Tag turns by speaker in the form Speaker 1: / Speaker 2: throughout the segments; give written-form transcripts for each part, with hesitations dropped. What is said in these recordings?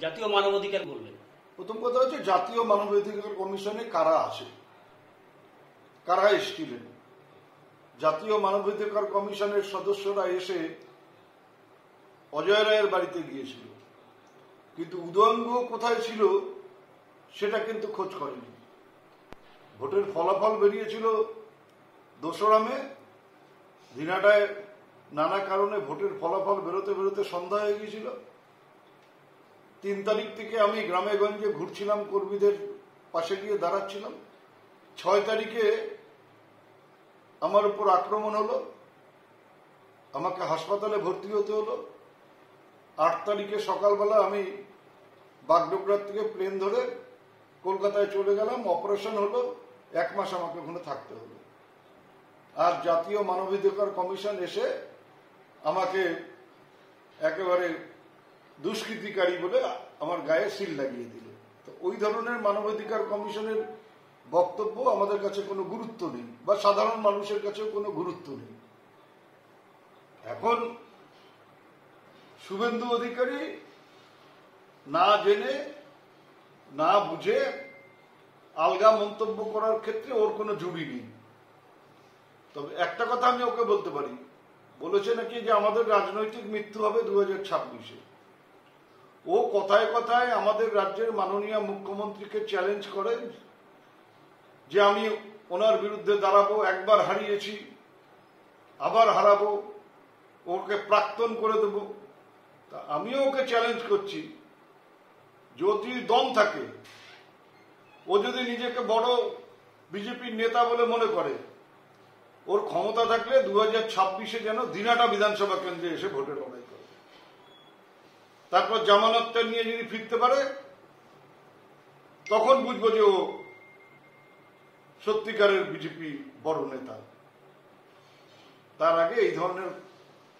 Speaker 1: জাতীয় মানবাধিকার বললেন।
Speaker 2: প্রথম কথা হচ্ছে জাতীয় মানবাধিকার কমিশনে কারা আছে, কারা এসেছিলেন। জাতীয় মানবাধিকার কমিশনের সদস্যরা এসে অজয় রায়ের বাড়িতে গিয়েছিল, কিন্তু উদয়ন গুহ কোথায় ছিল সেটা কিন্তু খোঁজ করেনি। ভোটের ফলাফল বেরিয়েছিল 2রা মে, দিনাটায় নানা কারণে ভোটের ফলাফল বেরোতে বেরোতে সন্ধ্যা হয়ে গিয়েছিল। 3 তারিখ থেকে আমি গ্রামে গঞ্জে ঘুরছিলাম, কর্মীদের পাশে গিয়ে দাঁড়াচ্ছিলাম। 6 তারিখে আমার উপর আক্রমণ হলো, আমাকে হাসপাতালে ভর্তি হতে হলো। 8 তারিখে সকালবেলা আমি বাগডোগরা থেকে প্লেন ধরে কলকাতায় চলে গেলাম, অপারেশন হলো, 1 মাস আমাকে ওখানে থাকতে হলো। আর জাতীয় মানবাধিকার কমিশন এসে আমাকে একেবারে দুষ্কৃতিকারী বলে আমার গায়ে সিল লাগিয়ে দিল। তো ওই ধরনের মানবাধিকার কমিশনের বক্তব্য আমাদের কাছে কোনো গুরুত্ব নেই, বা সাধারণ মানুষের কাছেও কোনো গুরুত্ব নেই। এখন শুভেন্দু অধিকারী না জেনে না বুঝে আলগা মন্তব্য করার ক্ষেত্রে ওর কোনো জুড়ি নেই। তবে একটা কথা আমি ওকে বলতে পারি, বলেছে নাকি যে আমাদের রাজনৈতিক মৃত্যু হবে 2026-এ। ও কথায় কথায় আমাদের রাজ্যের মাননীয় মুখ্যমন্ত্রীকে চ্যালেঞ্জ করে যে আমি ওনার বিরুদ্ধে দাঁড়াবো, একবার হারিয়েছি আবার হারাবো, ওকে প্রাক্তন করে দেব। তা আমিও ওকে চ্যালেঞ্জ করছি, যদি দম থাকে, ও যদি নিজেকে বড় বিজেপির নেতা বলে মনে করে, ওর ক্ষমতা থাকলে 2026-এ যেন দিনাটা বিধানসভা কেন্দ্রে এসে ভোটের লড়াই করে, তারপর জামানতটা নিয়ে যদি ফিরতে পারে, তখন বুঝবো যে ও সত্যিকারের বিজেপি বড় নেতা। তার আগে এই ধরনের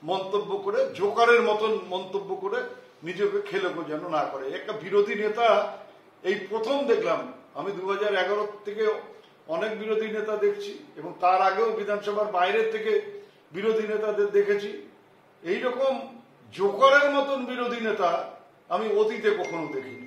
Speaker 2: মন্তব্য করে, জোকারের মতন মন্তব্য করে নিজেকে খেলেকো যেন না করে। একটা বিরোধী নেতা এই প্রথম দেখলাম। আমি 2011 থেকে অনেক বিরোধী নেতা দেখছি, এবং তার আগেও বিধানসভার বাইরের থেকে বিরোধী নেতাদের দেখেছি। এইরকম জোকারের মতন বিরোধী নেতা আমি অতীতে কখনো দেখিনি।